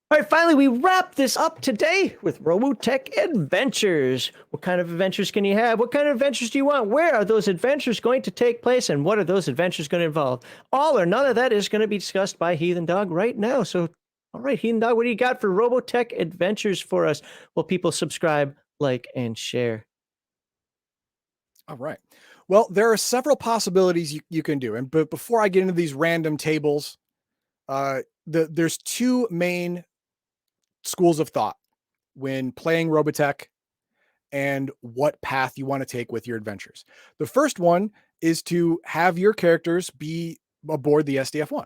All right, finally, we wrap this up today with Robotech Adventures. What kind of adventures can you have? What kind of adventures do you want? Where are those adventures going to take place? And what are those adventures going to involve? All or none of that is going to be discussed by Heathen Dog right now. So, all right, Heathen Dog, what do you got for Robotech Adventures for us? Will people subscribe, like, and share? All right. Well, there are several possibilities you can do. But before I get into these random tables, there's two main schools of thought when playing Robotech and what path you want to take with your adventures. The first one is to have your characters be aboard the SDF-1.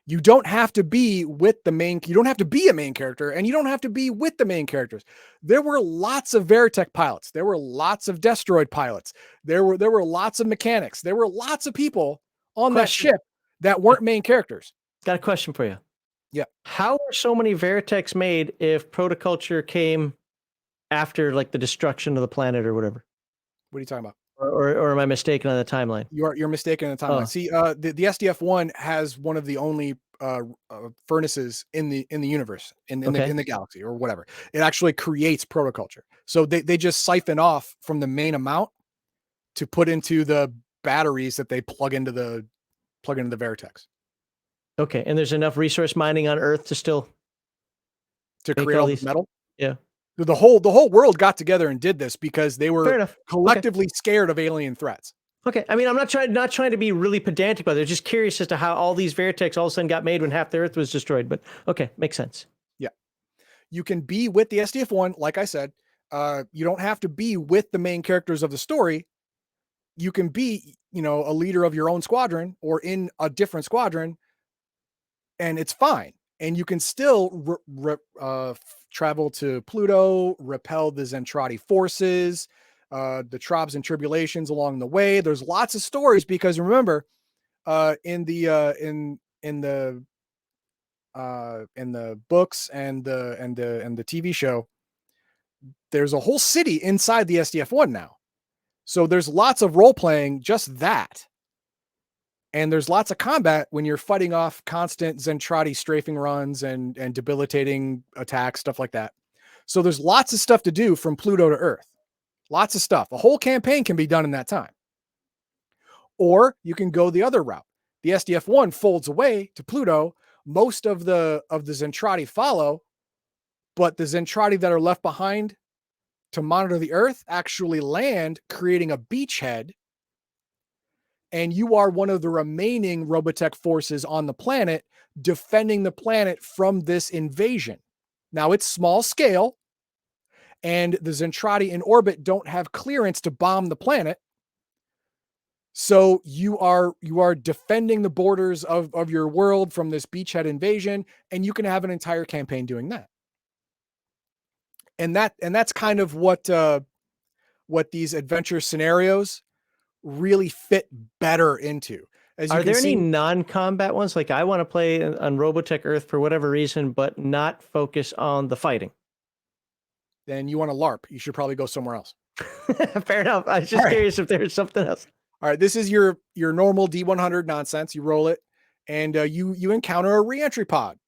You don't have to be with the main, you don't have to be a main character, and you don't have to be with the main characters. There were lots of Veritech pilots. There were lots of Destroid pilots. There were lots of mechanics. There were lots of people on that ship that weren't main characters. Got a question for you. Yeah. How are so many Veritechs made if protoculture came after like the destruction of the planet or whatever? What are you talking about? Or am I mistaken on the timeline? You're mistaken in the timeline. Oh. See, the SDF-1 has one of the only furnaces in the universe, in the galaxy or whatever. It actually creates protoculture. So they just siphon off from the main amount to put into the batteries that they plug into the Veritechs. Okay, and there's enough resource mining on Earth to still create all this metal. Yeah. The whole world got together and did this because they were collectively Okay. scared of alien threats. Okay, I mean, I'm not trying to be really pedantic about it. I'm just curious as to how all these Veritechs all of a sudden got made when half the Earth was destroyed. But okay, makes sense. Yeah, you can be with the SDF-1, like I said. You don't have to be with the main characters of the story. You can be, a leader of your own squadron or in a different squadron, and it's fine. And you can still travel to Pluto, repel the Zentradi forces, the Trobs and Tribulations along the way. There's lots of stories because remember, in the books and the TV show, there's a whole city inside the SDF-1 now. So there's lots of role playing, just that. And there's lots of combat when you're fighting off constant Zentradi strafing runs and debilitating attacks, stuff like that. So there's lots of stuff to do from Pluto to Earth. Lots of stuff. A whole campaign can be done in that time. Or you can go the other route. The SDF-1 folds away to Pluto. Most of the Zentradi follow, but the Zentradi that are left behind to monitor the Earth actually land, creating a beachhead. And you are one of the remaining Robotech forces on the planet, defending the planet from this invasion. Now, it's small scale, and the Zentradi in orbit don't have clearance to bomb the planet. So you are defending the borders of your world from this beachhead invasion, and you can have an entire campaign doing that. And that's kind of what these adventure scenarios really fit better into. Are there any non-combat ones? Like I want to play on Robotech Earth for whatever reason, but not focus on the fighting. Then you want to LARP. You should probably go somewhere else. Fair enough. I was just curious if there's something else. All right, this is your normal D100 nonsense. You roll it, and you encounter a reentry pod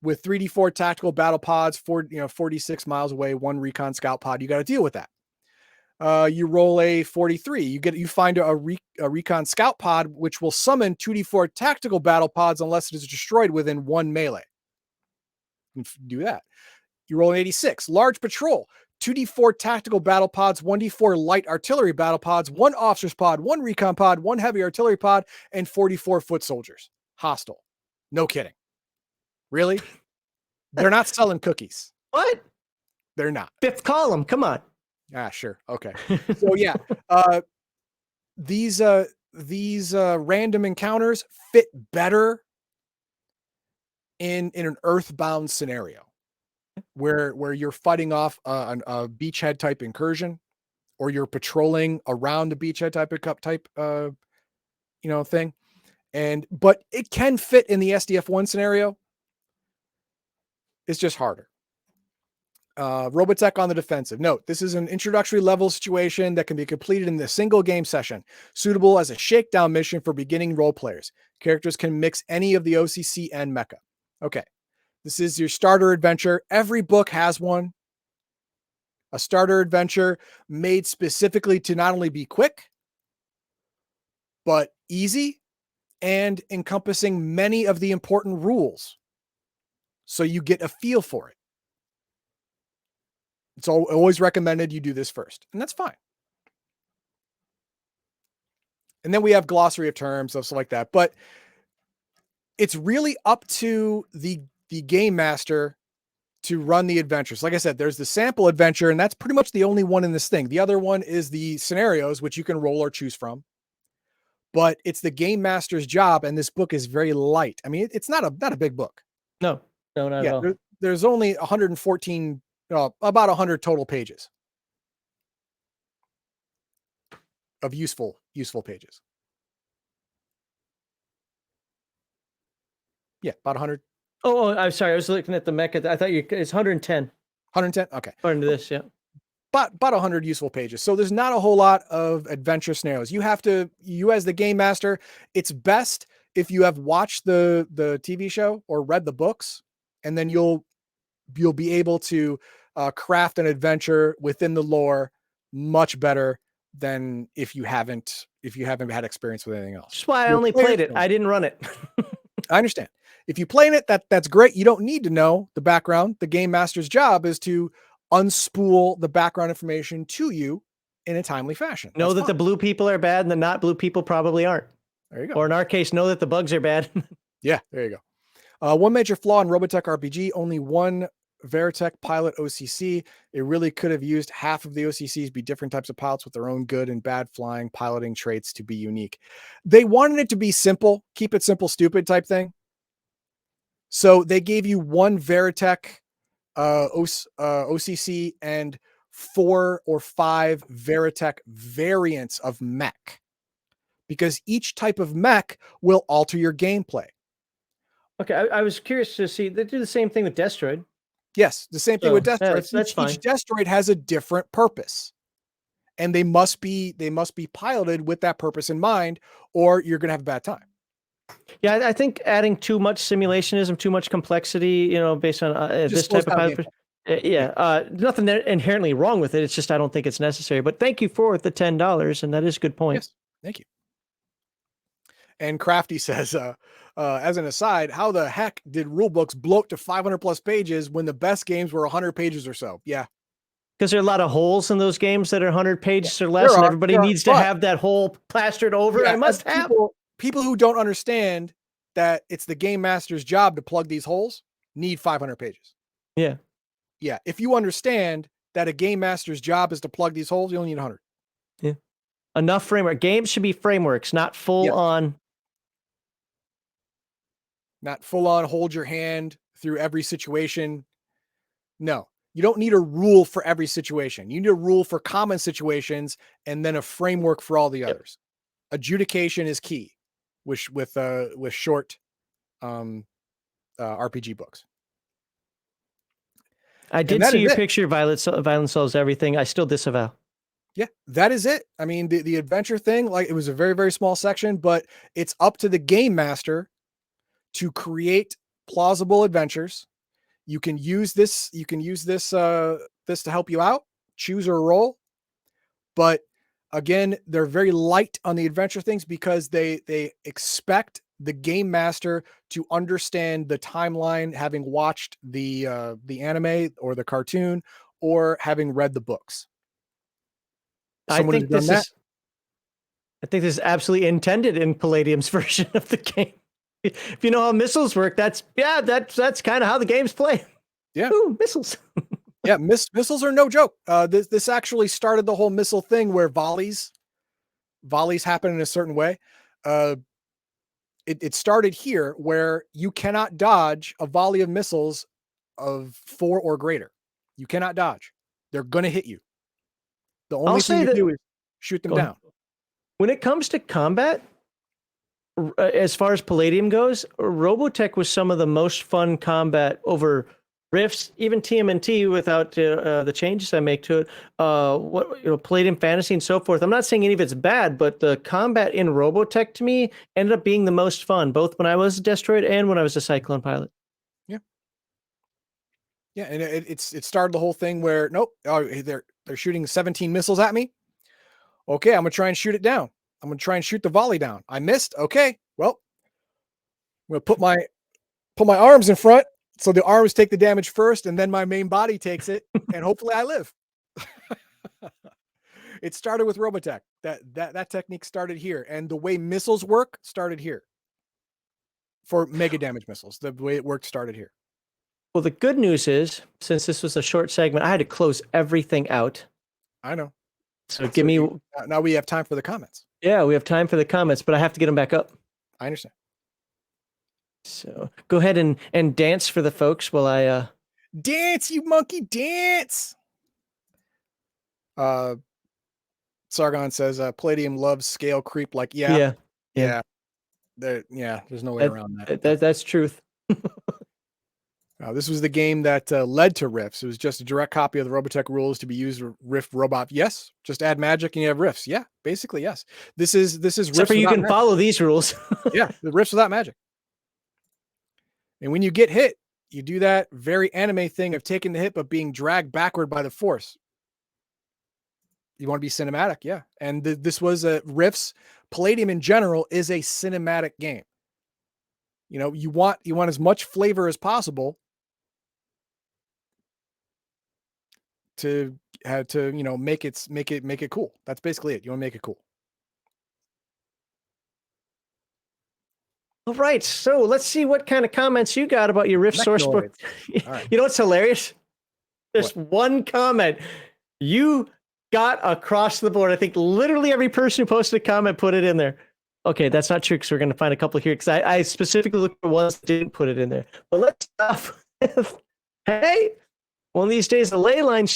with 3D4 tactical battle pods, 46 miles away, one recon scout pod. You got to deal with that. You roll a 43. You find a recon scout pod, which will summon 2D4 tactical battle pods unless it is destroyed within one melee. You can do that. You roll an 86. Large patrol. 2D4 tactical battle pods, 1D4 light artillery battle pods, 1 officer's pod, 1 recon pod, 1 heavy artillery pod, and 44 foot soldiers. Hostile. No kidding. Really? They're not selling cookies. What? They're not. Fifth column. Come on. Sure. Okay. So yeah, these random encounters fit better in an earthbound scenario where you're fighting off a beachhead type incursion, or you're patrolling around the beachhead type thing. But it can fit in the SDF-1 scenario. It's just harder. Robotech on the defensive. Note, this is an introductory level situation that can be completed in a single game session, suitable as a shakedown mission for beginning role players. Characters can mix any of the OCC and mecha. Okay. This is your starter adventure. Every book has one. A starter adventure made specifically to not only be quick, but easy and encompassing many of the important rules. So you get a feel for it. It's always recommended you do this first, and that's fine. And then we have glossary of terms, stuff like that. But it's really up to the game master to run the adventures. Like I said, there's the sample adventure, and that's pretty much the only one in this thing. The other one is the scenarios, which you can roll or choose from. But it's the game master's job, and this book is very light. I mean, it's not a big book. No, not at all. There's only 114, about 100 total pages of useful pages. Yeah, about 100. Oh, I'm sorry. I was looking at the mecha. I thought it's 110. 110. Okay. According to this, yeah. But about 100 useful pages. So there's not a whole lot of adventure scenarios. You as the game master, it's best if you have watched the TV show or read the books, and then you'll be able to craft an adventure within the lore much better than if you haven't had experience with anything else. That's why I only played it. I didn't run it. I understand. If you play in it, that's great. You don't need to know the background. The game master's job is to unspool the background information to you in a timely fashion. Know that the blue people are bad and the not blue people probably aren't. There you go. Or in our case, know that the bugs are bad. Yeah, there you go. One major flaw in Robotech RPG, only one Veritech pilot OCC. It really could have used half of the OCCs be different types of pilots with their own good and bad flying piloting traits to be unique. They wanted it to be simple, keep it simple, stupid type thing. So they gave you one Veritech OCC and 4 or 5 Veritech variants of mech, because each type of mech will alter your gameplay. Okay, I was curious to see, they do the same thing with Destroid. Yes, the same thing with Destroid. That's fine. Each Destroid has a different purpose, and they must be piloted with that purpose in mind, or you're going to have a bad time. Yeah, I think adding too much simulationism, too much complexity, based on this type of pilot. Nothing inherently wrong with it. It's just I don't think it's necessary. But thank you for the $10, and that is a good point. Yes, thank you. And Crafty says, as an aside, how the heck did rulebooks bloat to 500 plus pages when the best games were 100 pages or so? Yeah. Because there are a lot of holes in those games that are 100 pages or less, and everybody needs to have that hole plastered over. I must have. People who don't understand that it's the game master's job to plug these holes need 500 pages. Yeah. Yeah. If you understand that a game master's job is to plug these holes, you only need 100. Yeah. Enough framework. Games should be frameworks, not full on. Not full on hold your hand through every situation. No, you don't need a rule for every situation. You need a rule for common situations and then a framework for all the others. Adjudication is key with short RPG books. I did see your picture, Violence Solves Everything. I still disavow. Yeah, that is it. I mean, the adventure thing, like, it was a very, very small section, but it's up to the game master to create plausible adventures. You can use this to help you out, choose or roll. But again, they're very light on the adventure things because they expect the game master to understand the timeline, having watched the anime or the cartoon or having read the books. I think this is absolutely intended in Palladium's version of the game. If you know how missiles work, that's kind of how the game's play. Yeah. Ooh, missiles. Yeah, missiles are no joke. This actually started the whole missile thing where volleys happen in a certain way. It started here where you cannot dodge a volley of missiles of 4 or greater. You cannot dodge. They're going to hit you. The only thing you do is shoot them down. When it comes to combat, as far as Palladium goes, Robotech was some of the most fun combat over Rifts, even TMNT without the changes I make to it. Palladium Fantasy and so forth. I'm not saying any of it's bad, but the combat in Robotech to me ended up being the most fun, both when I was a Destroid and when I was a Cyclone pilot. Yeah. Yeah, and it started the whole thing where nope, oh, they're shooting 17 missiles at me. Okay, I'm gonna try and shoot it down. I'm gonna try and shoot the volley down. I missed. Okay, well, I'm gonna put my arms in front so the arms take the damage first, and then my main body takes it, and hopefully I live. It started with Robotech. That technique started here, and the way missiles work started here. For mega damage missiles, the way it worked started here. Well, the good news is, since this was a short segment, I had to close everything out. I know. So give me. Now we have time for the comments. Yeah, we have time for the comments, but I have to get them back up. I understand. So go ahead and dance for the folks while I dance, you monkey, dance. Sargon says Palladium loves scale creep. Like, yeah. There's no way around that. That's truth. This was the game that led to Rifts. It was just a direct copy of the Robotech rules to be used with Rift Robot. Yes, just add magic and you have Rifts. Yeah, basically yes. This is Except Rifts for you can magic. follow these rules. Yeah, the Rifts without magic. And when you get hit, you do that very anime thing of taking the hit but being dragged backward by the force. You want to be cinematic, yeah. And this was a Rifts. Palladium in general is a cinematic game. You know, you want as much flavor as possible to have to, you know, make it cool. That's basically it. You want to make it cool. All right, so let's see what kind of comments you got about your Rift sourcebook. Right. You know what's hilarious? There's one comment you got across the board. I think literally every person who posted a comment put it in there. Okay, that's not true because we're going to find a couple here because I specifically looked for ones that didn't put it in there. But let's stop with, hey, one of these days the ley line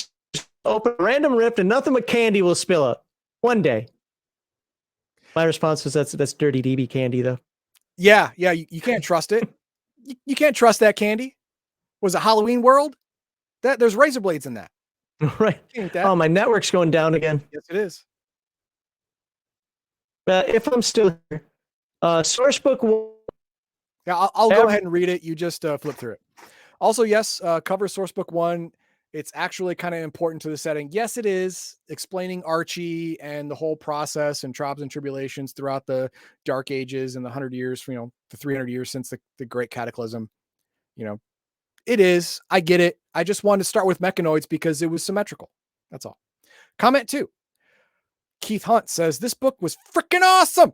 open a random rift and nothing but candy will spill up. One day. My response was that's dirty DB candy though. Yeah, you can't trust it. You can't trust that candy. Was it Halloween World? There's razor blades in that. Right. Oh, my network's going down again. Yes, it is. If I'm still here, sourcebook. Yeah, I'll go ahead and read it. You just flip through it. Also, yes, cover sourcebook 1. It's actually kind of important to the setting. Yes, it is explaining Archie and the whole process and trials and tribulations throughout the Dark Ages and the 100 years, you know, the 300 years since the Great Cataclysm. You know, it is. I get it. I just wanted to start with mechanoids because it was symmetrical. That's all. Comment 2. Keith Hunt says, this book was freaking awesome.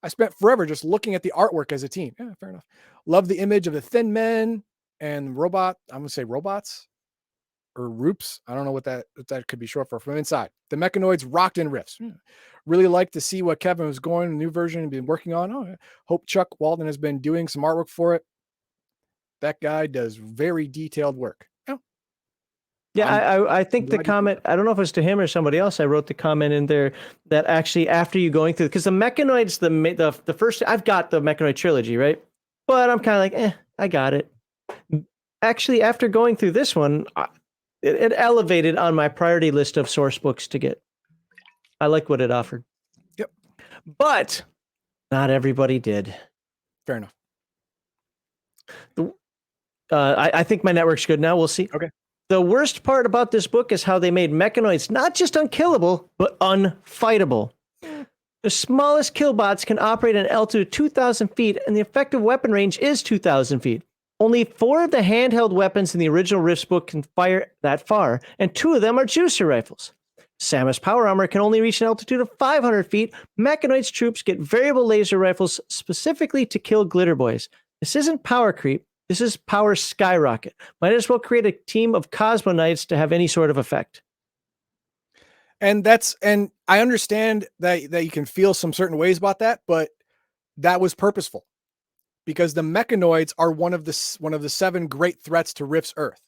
I spent forever just looking at the artwork as a teen. Yeah, fair enough. Love the image of the thin men and robot. I'm going to say robots. Or Roops. I don't know what that could be short for from inside. The mechanoids rocked in Rifts. Yeah. Really like to see what Kevin was going, a new version and been working on. Oh, yeah. Hope Chuck Walton has been doing some artwork for it. That guy does very detailed work. Yeah, I think the comment, I don't know if it was to him or somebody else. I wrote the comment in there that actually after you going through, because the mechanoids, the first, I've got the mechanoid trilogy, right? But I'm kind of like, I got it. Actually, after going through this one, it elevated on my priority list of source books to get. I like what it offered. Yep. But not everybody did. Fair enough. I think my network's good now. We'll see. Okay. The worst part about this book is how they made mechanoids not just unkillable, but unfightable. The smallest killbots can operate at an altitude of 2,000 feet, and the effective weapon range is 2,000 feet. Only 4 of the handheld weapons in the original Rifts book can fire that far, and 2 of them are juicer rifles. Samus power armor can only reach an altitude of 500 feet. Mechanoids troops get variable laser rifles specifically to kill glitter boys. This isn't power creep. This is power skyrocket. Might as well create a team of Cosmonites to have any sort of effect. And I understand that you can feel some certain ways about that, but that was purposeful because the mechanoids are one of the 7 great threats to Rift's Earth.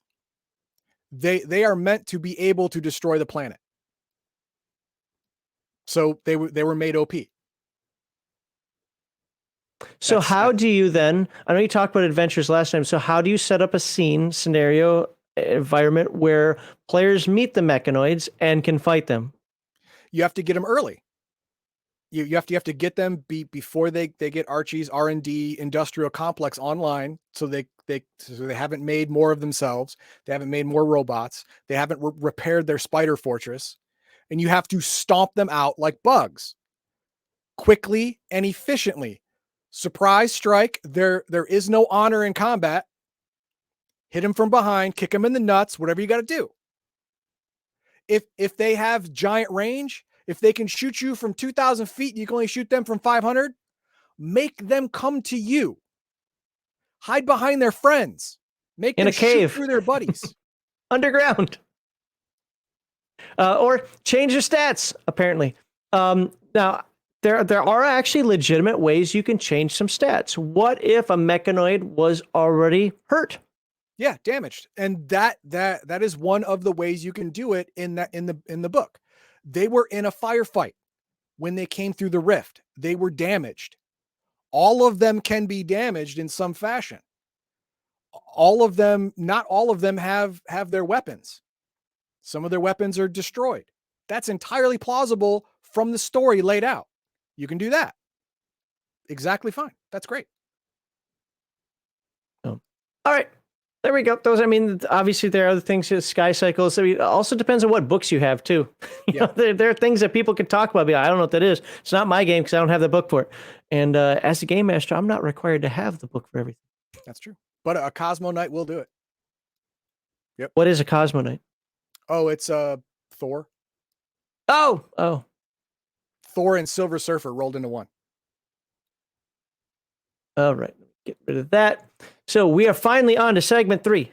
They are meant to be able to destroy the planet. So they were made OP. So how do you then, I know you talked about adventures last time, so how do you set up a scenario, environment where players meet the mechanoids and can fight them? You have to get them early. You have to get them before they get Archie's R&D industrial complex online, so they haven't made more of themselves. They haven't made more robots. They haven't repaired their spider fortress, and you have to stomp them out like bugs, quickly and efficiently. Surprise strike. There is no honor in combat. Hit them from behind, kick them in the nuts, whatever you got to do. If they have giant range, if they can shoot you from 2,000 feet, you can only shoot them from 500. Make them come to you. Hide behind their friends. Make in them a cave shoot through their buddies. underground, or change your stats. Apparently, now there are actually legitimate ways you can change some stats. What if a mechanoid was already hurt? Yeah, damaged. And that is one of the ways you can do it in the book. They were in a firefight when they came through the rift. They were damaged. All of them can be damaged in some fashion. All of them, not all of them have their weapons. Some of their weapons are destroyed. That's entirely plausible from the story laid out. You can do that. Exactly fine. That's great. Oh. All right. There we go. Those, I mean, obviously there are other things, sky cycles. I mean, it also depends on what books you have too. You know, there are things that people can talk about. I don't know what that is. It's not my game because I don't have the book for it. And as a game master, I'm not required to have the book for everything. That's true. But a Cosmo Knight will do it. Yep. What is a Cosmo Knight? Oh, it's Thor. Oh. Thor and Silver Surfer rolled into one. All right. Get rid of that. So we are finally on to segment 3.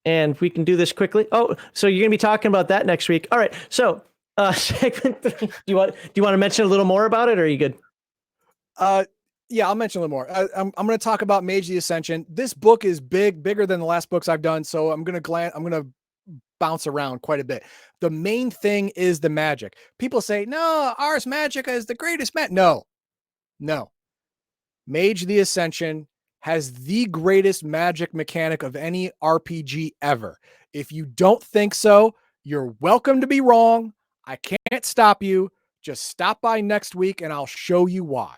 And we can do this quickly. Oh, so you're going to be talking about that next week. All right. So segment 3. Do you want to mention a little more about it, or are you good? Yeah, I'll mention a little more. I'm going to talk about Mage the Ascension. This book is bigger than the last books I've done. So I'm going to bounce around quite a bit. The main thing is the magic. People say, no, Ars Magica is the greatest No. Mage the Ascension has the greatest magic mechanic of any RPG ever. If you don't think so, you're welcome to be wrong. I can't stop you. Just stop by next week and I'll show you why.